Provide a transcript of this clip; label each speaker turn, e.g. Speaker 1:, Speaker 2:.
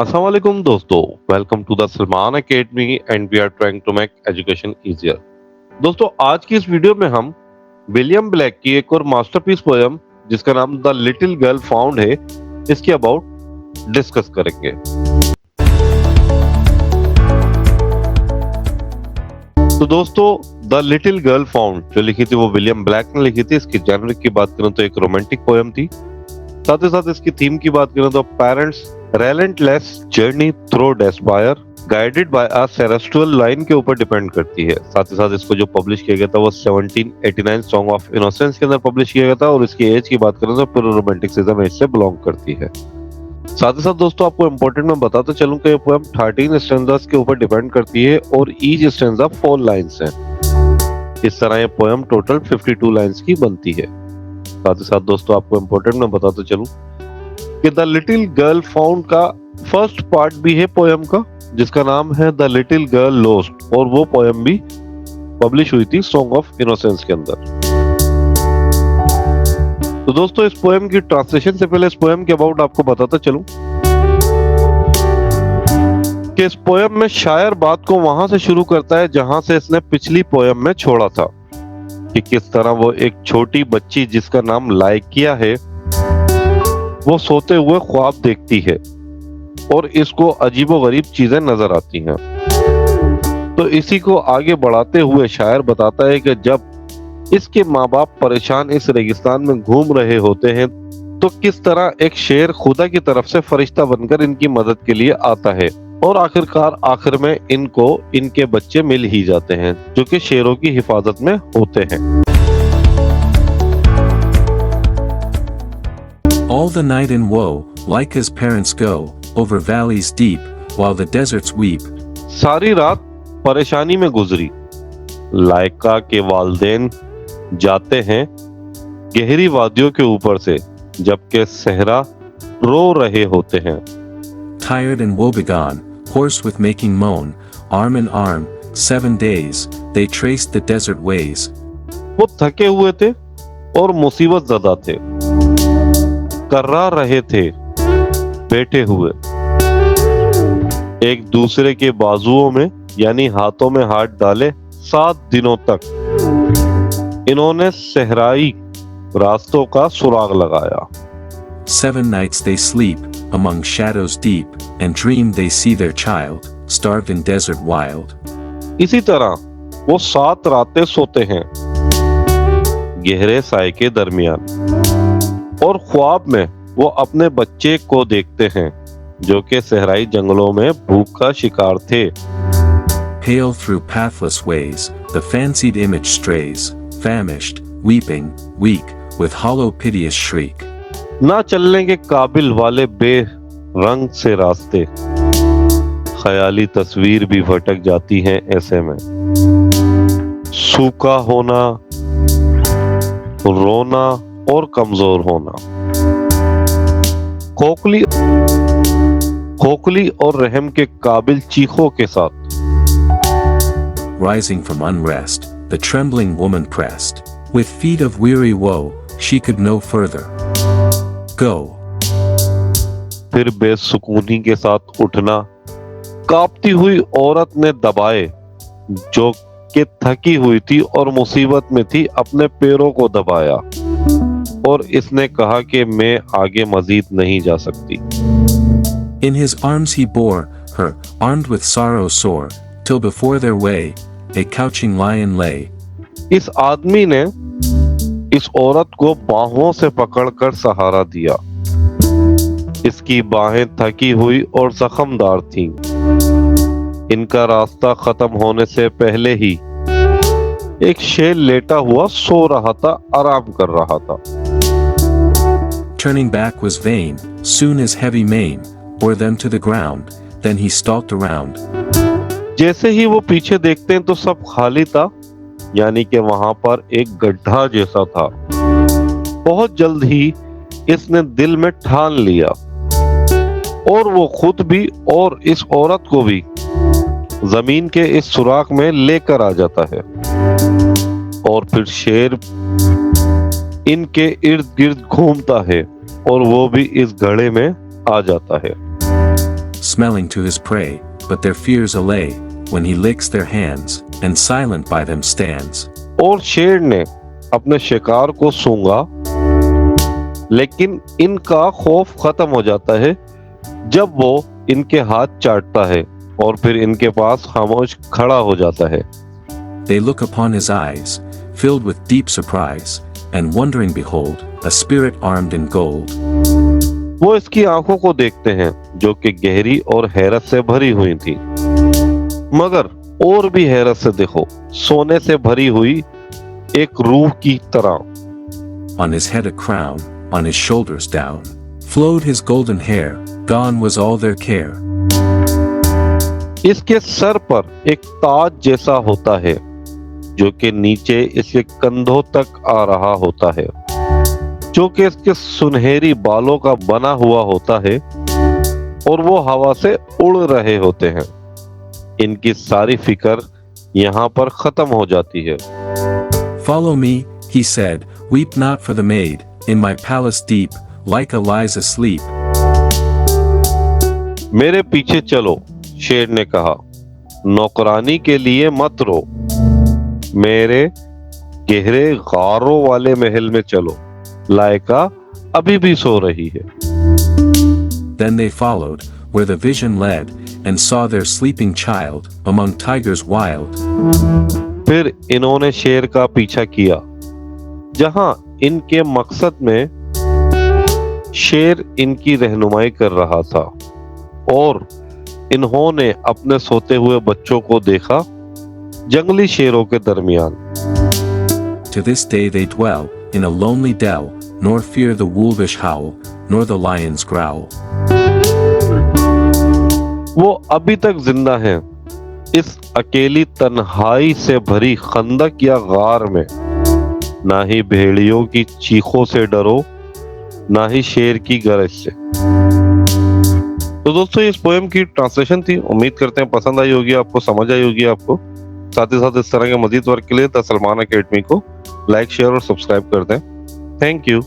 Speaker 1: Assalamu alaikum दोस्तों, welcome to the Salman academy and we are trying to make education easier. दोस्तों, आज की इस वीडियो में हम विलियम ब्लैक की एक और मास्टरपीस पोयम जिसका नाम द लिटिल गर्ल फाउंड है, इसके अबाउट डिस्कस करेंगे। तो दोस्तों, द लिटिल गर्ल फाउंड जो लिखी थी वो विलियम ब्लैक ने लिखी थी। इसकी जेनर की बात करें तो एक रोमांटिक पोयम थी। साथ ही साथ इसकी थीम की बात करें तो parents relentless journey through despair guided by a celestial line के ऊपर डिपेंड करती है। साथ ही साथ इसको जो पब्लिश किया गया था वो 1789 सॉन्ग ऑफ इनोसेंस के अंदर पब्लिश किया गया था और इसकी एज की बात करें तो पूरा रोमांटिसिज्म एज से बिलोंग करती है। साथ ही साथ दोस्तों, आपको इंपॉर्टेंट मैं बताता चलूं कि ये पोएम 13 स्टैंजास के ऊपर डिपेंड करती है और ईच स्टैंजा 4 लाइंस है। इस तरह ये पोएम टोटल 52 लाइंस की बनती है। साथ ही साथ दोस्तों, आपको इंपॉर्टेंट मैं बताता चलूं कि द लिटिल गर्ल फाउंड का फर्स्ट पार्ट भी है पोयम का, जिसका नाम है द लिटिल गर्ल लॉस्ट, और वो पोयम भी पब्लिश हुई थी सॉन्ग ऑफ इनोसेंस के अंदर। तो दोस्तों, इस पोयम की ट्रांसलेशन से पहले इस पोयम के अबाउट आपको बताता चलूं कि इस पोयम में शायर बात को वहां से शुरू करता है जहां से इसने पिछली पोयम में छोड़ा था, कि किस तरह वो एक छोटी बच्ची जिसका नाम लाइकिया है वो सोते हुए ख्वाब देखती है और इसको अजीबोगरीब चीजें नजर आती हैं। तो इसी को आगे बढ़ाते हुए शायर बताता है कि जब इसके माँ बाप परेशान इस रेगिस्तान में घूम रहे होते हैं तो किस तरह एक शेर खुदा की तरफ से फरिश्ता बनकर इनकी मदद के लिए आता है और आखिरकार आखिर में इनको इनके बच्चे मिल ही जाते हैं जो कि शेरों की हिफाजत में होते हैं।
Speaker 2: All the night in woe, Laika's parents go, over valleys deep, while the deserts weep.
Speaker 1: सारी रात परेशानी में गुजरी, लाइका के वालिदैन जाते हैं गहरी वादियों के ऊपर से, जबकि सहरा रो रहे होते हैं।
Speaker 2: Tired and woebegone, hoarse with making moan, arm in arm, 7 days, they traced the desert ways.
Speaker 1: वो थके हुए थे और मुसीबत ज़दा थे, कर्रा रहे थे बैठे हुए, एक दूसरे के बाजुओं में यानी हाथों में हाथ डाले 7 दिनों तक इन्होंने सहराई रास्तों का सुराग लगाया।
Speaker 2: 7 nights they sleep among shadows deep, and dream they see their child starved in desert wild.
Speaker 1: इसी तरह वो 7 रातें सोते हैं गहरे साए के दरमियान और ख्वाब में वो अपने बच्चे को देखते हैं जो कि सहराई जंगलों में भूख का शिकार थे।
Speaker 2: Pale through pathless ways, the fancied image strays, famished, weeping, weak, with hollow piteous shriek.
Speaker 1: ना चलने के काबिल वाले बे रंग से रास्ते, ख्याली तस्वीर भी भटक जाती हैं ऐसे में। सूखा होना, रोना और कमजोर होना, खोखली और रहम के काबिल चीखों के साथ।
Speaker 2: Rising from unrest, the trembling woman pressed, with feet of weary woe, she could no further go.
Speaker 1: फिर बेसुकूनी के साथ उठना, कांपती हुई औरत ने दबाए जो कि थकी हुई थी और मुसीबत में थी, अपने पैरों को दबाया और इसने कहा कि मैं आगे मजीद नहीं जा सकती।
Speaker 2: In his arms he bore her, armed with sorrow sore, till before their way, a couching lion lay.
Speaker 1: इस आदमी ने इस औरत को बाहों से पकड़कर सहारा दिया। इसकी बाहें थकी हुई और जख्मदार थीं। इनका रास्ता खत्म होने से पहले ही एक शेर लेटा हुआ सो रहा था, आराम कर रहा था।
Speaker 2: Turning back was vain, soon his heavy mane bore them to the ground, then he stalked around.
Speaker 1: जैसे ही वो पीछे देखते हैं तो सब खाली था, यानी कि वहां पर एक गड्ढा जैसा था। बहुत जल्द ही इसने दिल में ठान लिया और वो खुद भी और इस औरत को भी जमीन के इस सुराख में लेकर आ जाता है और फिर शेर इनके इर्द गिर्द घूमता है और वो भी इस घड़े में आ जाता है।
Speaker 2: smelling to his prey, but their fears allay, when he licks their hands, and silent by them stands.
Speaker 1: और शेर ने अपने शिकार को सूंघा, लेकिन इनका खौफ खत्म हो जाता है जब वो इनके हाथ चाटता है और फिर इनके पास खामोश खड़ा हो जाता है.
Speaker 2: They look upon his eyes, filled with deep surprise, and wondering behold, a spirit armed in gold.
Speaker 1: वो इसकी आंखों को देखते हैं जो कि गहरी और हैरत से भरी हुई थी. मगर और भी हैरत से देखो, सोने से भरी हुई एक रूह की तरह.
Speaker 2: On his head a crown, on his shoulders down, flowed his golden hair, gone was all their care.
Speaker 1: इसके सर पर एक ताज जैसा होता है जो कि नीचे इसके कंधों तक आ रहा होता है, जो कि इसके सुनहरी बालों का बना हुआ होता है और वो हवा से उड़ रहे होते हैं. इनकी सारी फिक्र यहाँ पर खत्म हो जाती है.
Speaker 2: Follow me, he said, weep not for the maid, in my palace deep, Laika lies asleep.
Speaker 1: मेरे पीछे चलो, शेर ने कहा, नौकरानी के लिए मत रो, मेरे गहरे गारों वाले महल में चलो, लाइका अभी भी सो रही है.
Speaker 2: Then they followed, where the vision led, and saw their sleeping child, among tigers wild.
Speaker 1: फिर इन्होंने शेर का पीछा किया, जहां इनके मकसद में शेर इनकी रहनुमाई कर रहा था, और इन्होंने अपने सोते हुए बच्चों को देखा जंगली शेरों के दरमियान.
Speaker 2: To this day they dwell, in a lonely dell, nor fear the wolvish howl, nor the lion's growl.
Speaker 1: वो अभी तक जिंदा हैं, इस अकेली तन्हाई से भरी खंदक या गार में. ना ही भेड़ियों की चीखों से डरो, ना ही शेर की गरज से. तो दोस्तों, इस पोएम की ट्रांसलेशन थी. उम्मीद करते हैं पसंद आई होगी आपको, समझ आई होगी आपको. साथ ही साथ इस तरह के मजीद वर्क के लिए द सलमान अकेडमी को लाइक, शेयर और सब्सक्राइब कर दें. Thank you.